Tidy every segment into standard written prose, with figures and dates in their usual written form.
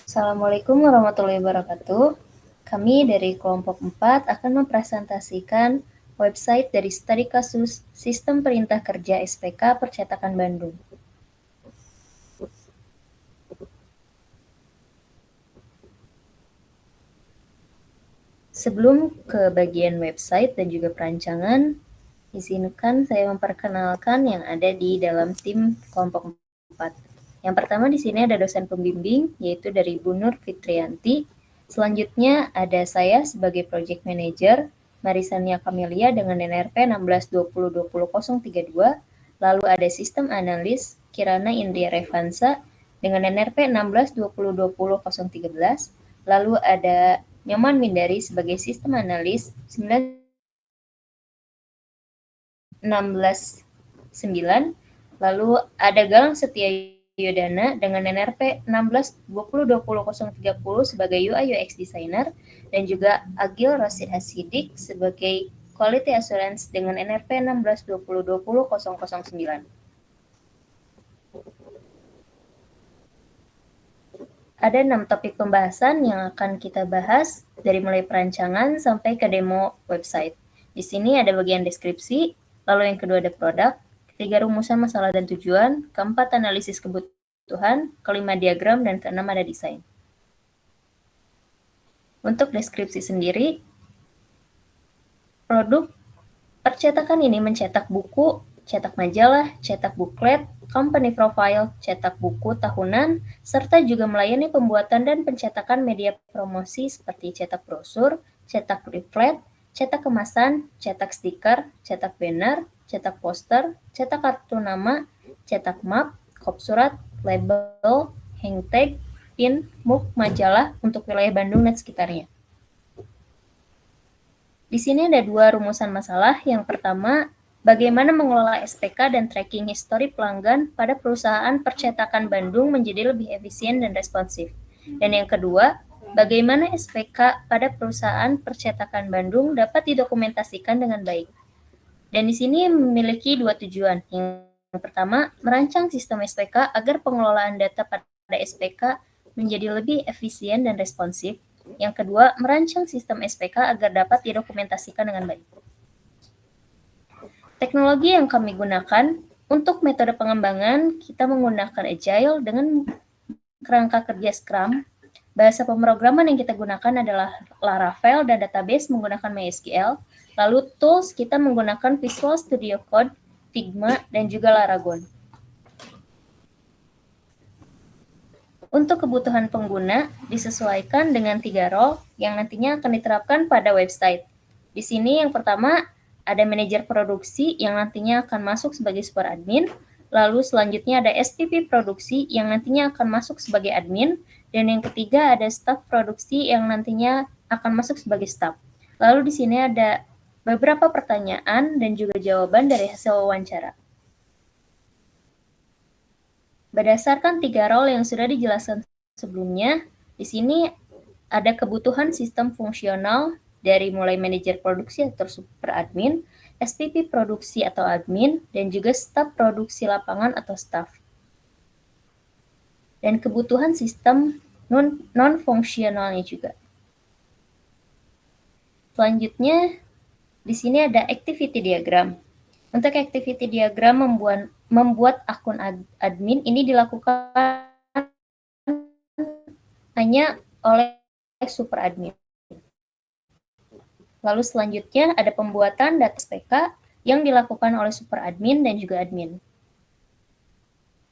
Assalamualaikum warahmatullahi wabarakatuh. Kami dari kelompok 4 akan mempresentasikan website dari studi kasus Sistem Perintah Kerja SPK Percetakan Bandung. Sebelum ke bagian website dan juga perancangan, izinkan saya memperkenalkan yang ada di dalam tim kelompok 4. Yang pertama di sini ada dosen pembimbing, yaitu dari Bu Nur Fitrianti. Selanjutnya ada saya sebagai Project Manager, Marisania Camelia dengan NRP 16202032. Lalu ada Sistem Analis, Kirana Indria Revansa dengan NRP 16202013. Lalu ada Nyoman Mindari sebagai Sistem Analis 169. Lalu ada Galang Setia Yodana dengan NRP 16202030 sebagai UI UX Designer dan juga Agil Rasid Hasidik sebagai Quality Assurance dengan NRP 16202009. Ada 6 topik pembahasan yang akan kita bahas dari mulai perancangan sampai ke demo website. Di sini ada bagian deskripsi, lalu yang kedua ada produk, ketiga rumusan masalah dan tujuan, keempat analisis kebutuhan, kelima diagram, dan keenam ada desain. Untuk deskripsi sendiri, produk percetakan ini mencetak buku, cetak majalah, cetak buklet, company profile, cetak buku tahunan, serta juga melayani pembuatan dan pencetakan media promosi seperti cetak brosur, cetak leaflet, cetak kemasan, cetak stiker, cetak banner, cetak poster, cetak kartu nama, cetak map, kop surat, label, hang tag, pin, mug, majalah untuk wilayah Bandung dan sekitarnya. Di sini ada 2 rumusan masalah. Yang pertama, bagaimana mengelola SPK dan tracking histori pelanggan pada perusahaan percetakan Bandung menjadi lebih efisien dan responsif. Dan yang kedua, bagaimana SPK pada perusahaan percetakan Bandung dapat didokumentasikan dengan baik. Dan di sini memiliki 2 tujuan. Yang pertama, merancang sistem SPK agar pengelolaan data pada SPK menjadi lebih efisien dan responsif. Yang kedua, merancang sistem SPK agar dapat didokumentasikan dengan baik. Teknologi yang kami gunakan untuk metode pengembangan, kita menggunakan Agile dengan kerangka kerja Scrum. Bahasa pemrograman yang kita gunakan adalah Laravel dan database menggunakan MySQL. Lalu tools kita menggunakan Visual Studio Code, Figma, dan juga Laragon. Untuk kebutuhan pengguna, disesuaikan dengan 3 role yang nantinya akan diterapkan pada website. Di sini yang pertama, ada manajer produksi yang nantinya akan masuk sebagai super admin, lalu selanjutnya ada SPP produksi yang nantinya akan masuk sebagai admin, dan yang ketiga ada staf produksi yang nantinya akan masuk sebagai staf. Lalu di sini ada beberapa pertanyaan dan juga jawaban dari hasil wawancara. Berdasarkan 3 role yang sudah dijelaskan sebelumnya, di sini ada kebutuhan sistem fungsional dari mulai manajer produksi atau super admin, SPP produksi atau admin, dan juga staf produksi lapangan atau staff. Dan kebutuhan sistem non-fungsionalnya juga. Selanjutnya, di sini ada activity diagram. Untuk activity diagram membuat akun admin ini dilakukan hanya oleh super admin. Lalu selanjutnya ada pembuatan data SPK yang dilakukan oleh super admin dan juga admin.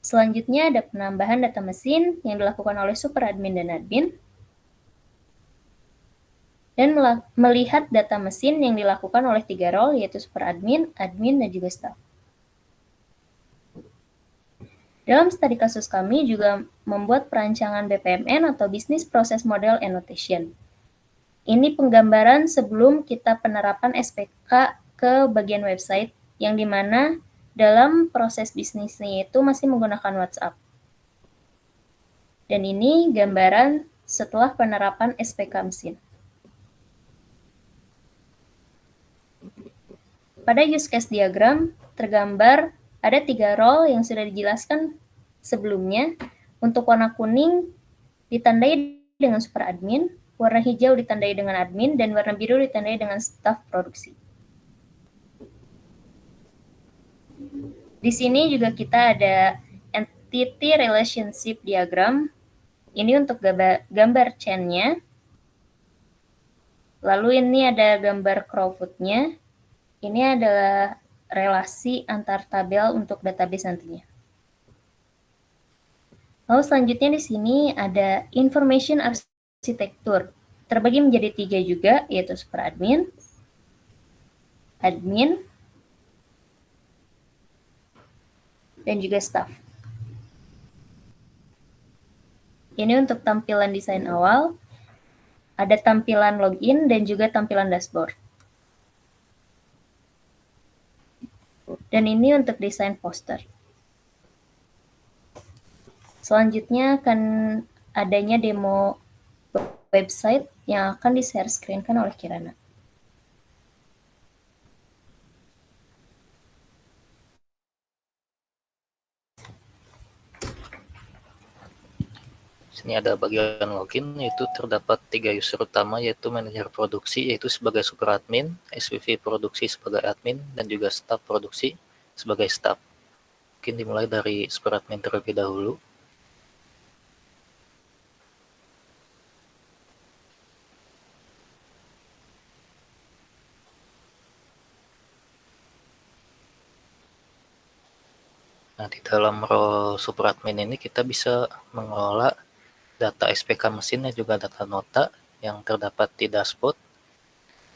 Selanjutnya ada penambahan data mesin yang dilakukan oleh super admin dan admin. Dan melihat data mesin yang dilakukan oleh 3 role yaitu super admin, admin, dan juga staff. Dalam studi kasus kami juga membuat perancangan BPMN atau Business Process Model Annotation. Ini penggambaran sebelum kita penerapan SPK ke bagian website, yang dimana dalam proses bisnisnya itu masih menggunakan WhatsApp. Dan ini gambaran setelah penerapan SPK mesin. Pada use case diagram, tergambar ada 3 role yang sudah dijelaskan sebelumnya. Untuk warna kuning, ditandai dengan super admin, warna hijau ditandai dengan admin, dan warna biru ditandai dengan staf produksi. Di sini juga kita ada entity relationship diagram. Ini untuk gambar chain-nya. Lalu ini ada gambar crowdfoot-nya. Ini adalah relasi antar tabel untuk database nantinya. Lalu selanjutnya di sini ada information arsitektur. Terbagi menjadi 3 juga, yaitu super admin, admin, dan juga staff. Ini untuk tampilan desain awal, ada tampilan login dan juga tampilan dashboard. Dan ini untuk desain poster. Selanjutnya akan adanya demo website yang akan di-share screen-kan oleh Kirana. Sini ada bagian login, yaitu terdapat 3 user utama, yaitu manajer produksi, yaitu sebagai super admin, SVP produksi sebagai admin, dan juga staff produksi sebagai staff. Mungkin dimulai dari super admin terlebih dahulu. Nah, di dalam role super admin ini kita bisa mengelola data SPK mesin dan juga data nota yang terdapat di dashboard,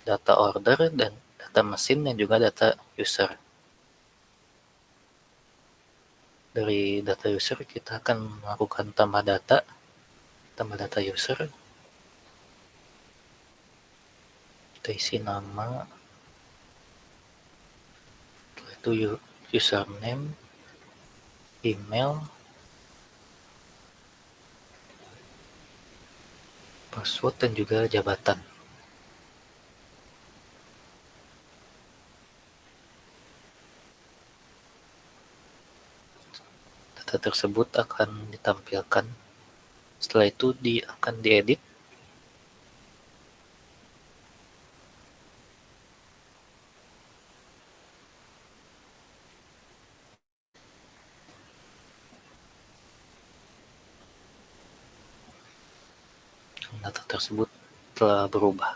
data order, dan data mesin, dan juga data user. Dari data user kita akan melakukan tambah data user. Kita isi nama, itu username, email, password, dan juga jabatan. Data tersebut akan ditampilkan. Setelah itu akan diedit. Data tersebut telah berubah.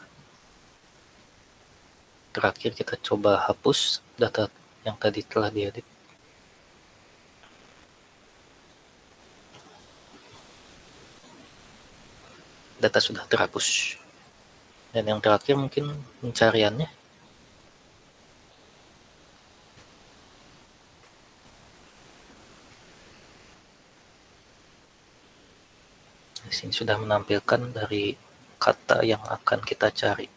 Terakhir kita coba hapus data yang tadi telah diedit. Data sudah terhapus. Dan yang terakhir mungkin pencariannya. Di sini sudah menampilkan dari kata yang akan kita cari.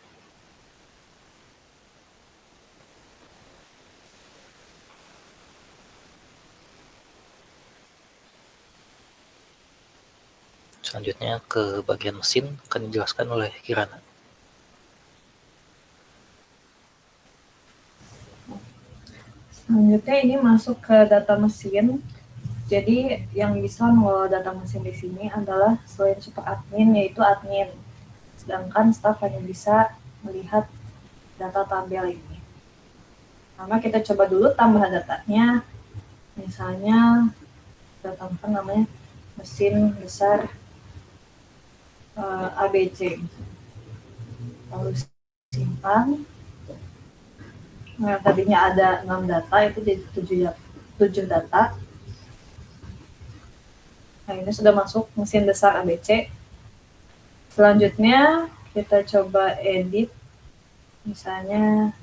Selanjutnya ke bagian mesin akan dijelaskan oleh Kirana. Selanjutnya ini masuk ke data mesin. Jadi yang bisa mengelola data mesin di sini adalah selain super admin yaitu admin. Sedangkan staff hanya bisa melihat data tabel ini. Karena kita coba dulu tambah datanya. Misalnya kita tambahkan namanya mesin besar ABC. Lalu simpan. Nah, tadinya ada 6 data itu jadi 7 data. Nah, ini sudah masuk mesin besar ABC. Selanjutnya kita coba edit. Misalnya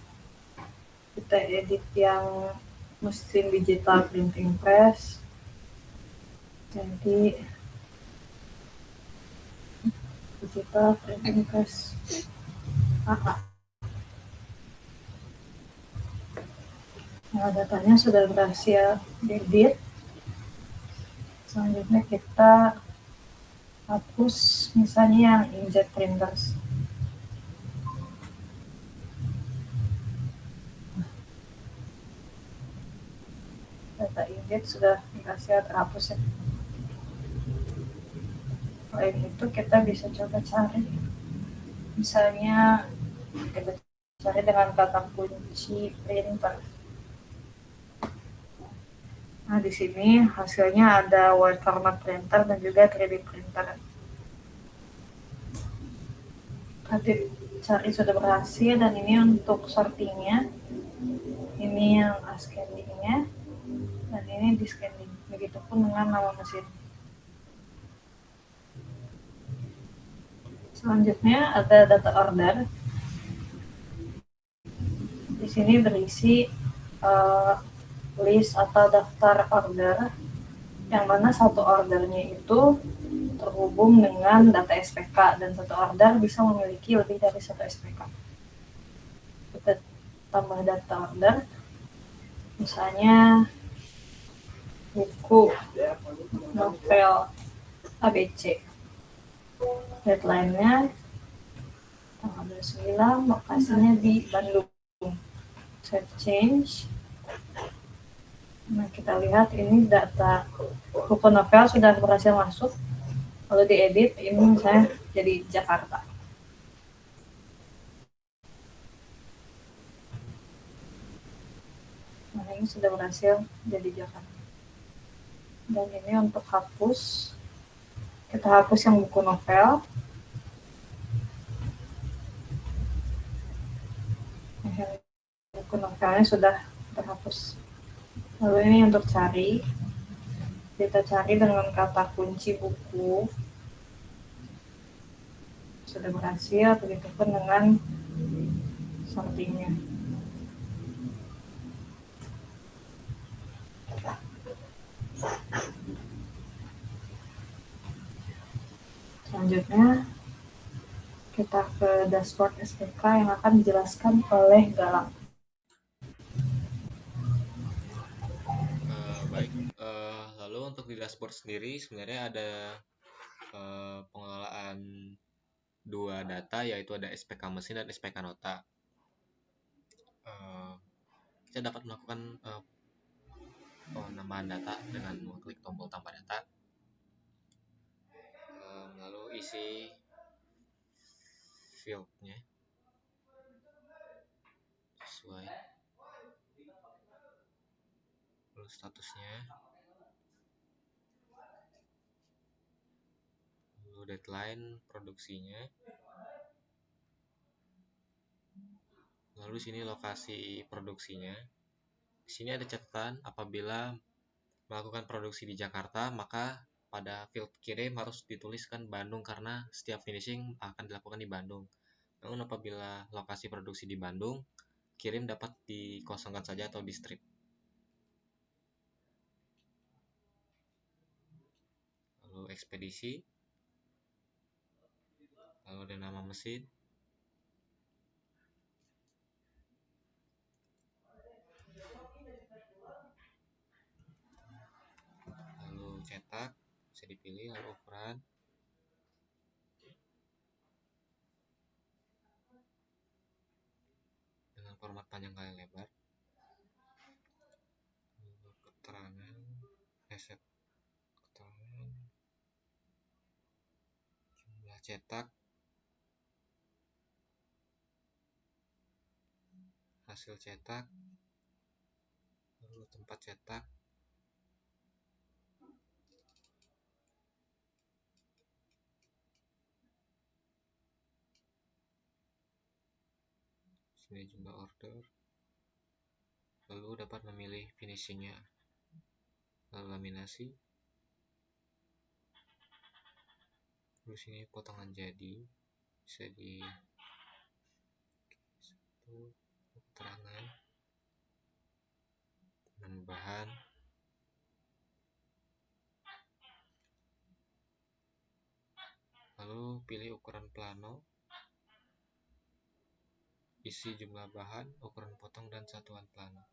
kita edit yang mesin digital printing press. Jadi digital printing press. Nah, datanya sudah berhasil diedit. Selanjutnya kita hapus misalnya yang inkjet printers. Data inkjet sudah berhasil terhapus ya. Selain itu kita bisa coba cari, misalnya kita cari dengan kata kunci printer. Nah, di sini hasilnya ada wide format printer dan juga 3D printer. Tadi cari sudah berhasil, dan ini untuk sortingnya. Ini yang ascendingnya, dan ini descending. Begitupun dengan nama mesin. Selanjutnya ada data order. Di sini berisi list atau daftar order, yang mana satu ordernya itu terhubung dengan data SPK, dan satu order bisa memiliki lebih dari satu SPK. Kita tambah data order, misalnya buku novel ABC. Deadline-nya tanggal 29, lokasinya di Bandung. Save change. Nah, kita lihat ini data buku novel sudah berhasil masuk. Lalu diedit, ini saya jadi Jakarta. Nah, ini sudah berhasil jadi Jakarta. Dan ini untuk hapus, kita hapus yang buku novel. Buku novelnya sudah terhapus. Lalu ini untuk cari, kita cari dengan kata kunci buku, sudah berhasil. Begitupun dengan sortingnya. Selanjutnya kita ke dashboard SPK yang akan dijelaskan oleh Galang. Baik, lalu untuk di dashboard sendiri sebenarnya ada pengelolaan dua data, yaitu ada SPK mesin dan SPK nota. Kita dapat melakukan penambahan data dengan mengklik tombol tambah data, lalu isi fieldnya sesuai, lalu statusnya, lalu deadline produksinya, lalu sini lokasi produksinya. Di sini ada catatan, apabila melakukan produksi di Jakarta, maka pada field kirim harus dituliskan Bandung karena setiap finishing akan dilakukan di Bandung. Namun apabila lokasi produksi di Bandung, kirim dapat dikosongkan saja atau di strip. Lalu ekspedisi, lalu ada nama mesin, lalu cetak, bisa dipilih, lalu ukuran, dengan format panjang kali lebar, lalu keterangan, reset keterangan, jumlah cetak, hasil cetak, lalu tempat cetak, sini jumlah order, lalu dapat memilih finishingnya, lalu laminasi, terus ini potongan jadi, bisa di satu, keterangan, penambahan, lalu pilih ukuran plano, isi jumlah bahan, ukuran potong, dan satuan plano.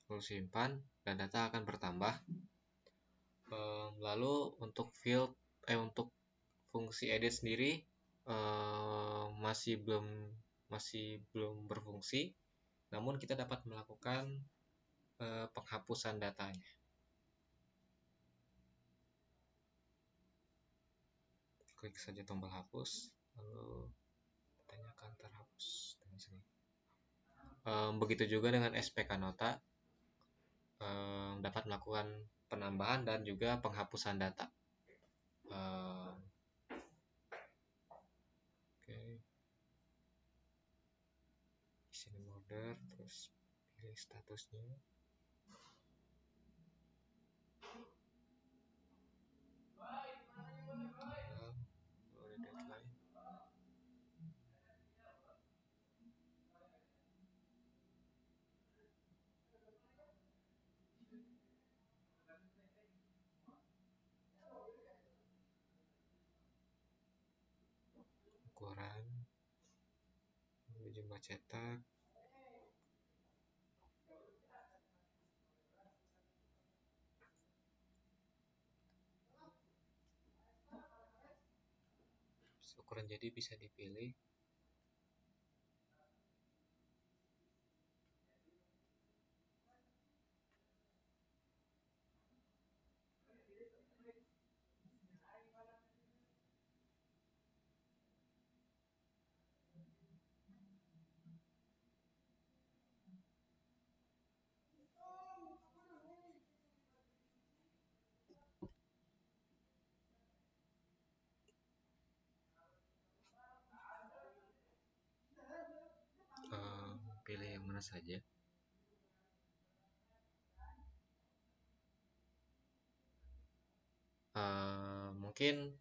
Lalu simpan, dan data akan bertambah. Lalu untuk untuk fungsi edit sendiri masih belum masih belum berfungsi, namun kita dapat melakukan penghapusan datanya. Klik saja tombol hapus, lalu tanyakan terhapus. Begitu juga dengan SPK Nota, dapat melakukan penambahan dan juga penghapusan data. Sini order, terus pilih statusnya. Deadline. Ukuran, jumlah cetak, ukuran jadi bisa dipilih. Pilih yang mana saja. Mungkin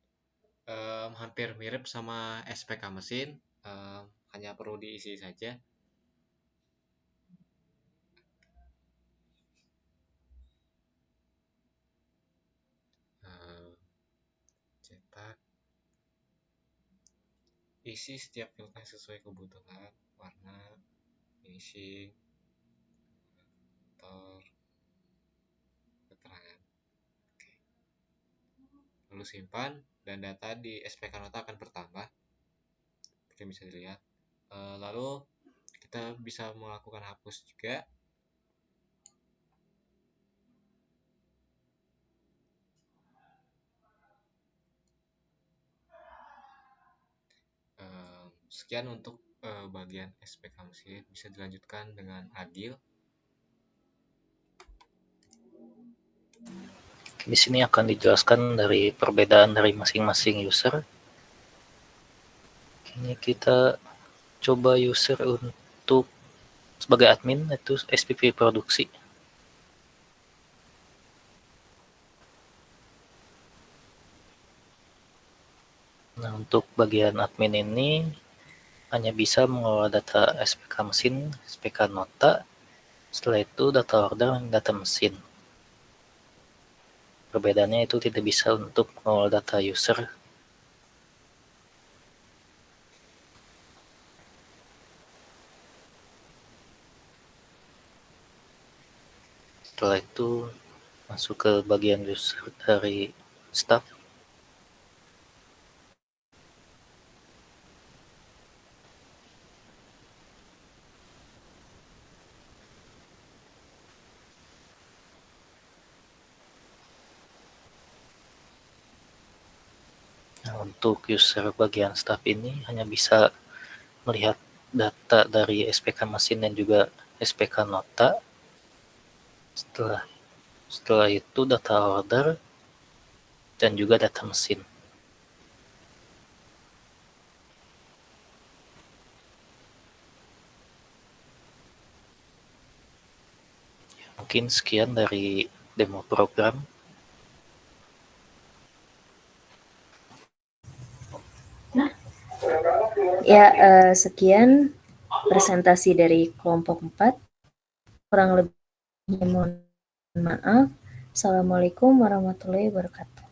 hampir mirip sama SPK mesin, hanya perlu diisi saja. Cetak, isi setiap file sesuai kebutuhan, warna, finishing, keterangan. Oke. Lalu simpan, dan data di SPK Nota akan bertambah seperti bisa dilihat. Lalu kita bisa melakukan hapus juga. Sekian untuk bagian SPK mesin. Bisa dilanjutkan dengan Adil. Di sini akan dijelaskan dari perbedaan dari masing-masing user. Ini kita coba user untuk sebagai admin, itu SPP produksi. Nah, untuk bagian admin ini hanya bisa mengelola data SPK mesin, SPK Nota, setelah itu data order dan data mesin. Perbedaannya itu tidak bisa untuk mengelola data user. Setelah itu masuk ke bagian user dari staff. Nah, untuk user bagian staff ini hanya bisa melihat data dari SPK mesin dan juga SPK Nota. Setelah itu data order dan juga data mesin. Mungkin sekian dari demo program. Ya, sekian presentasi dari kelompok 4. Kurang lebihnya mohon maaf. Assalamualaikum warahmatullahi wabarakatuh.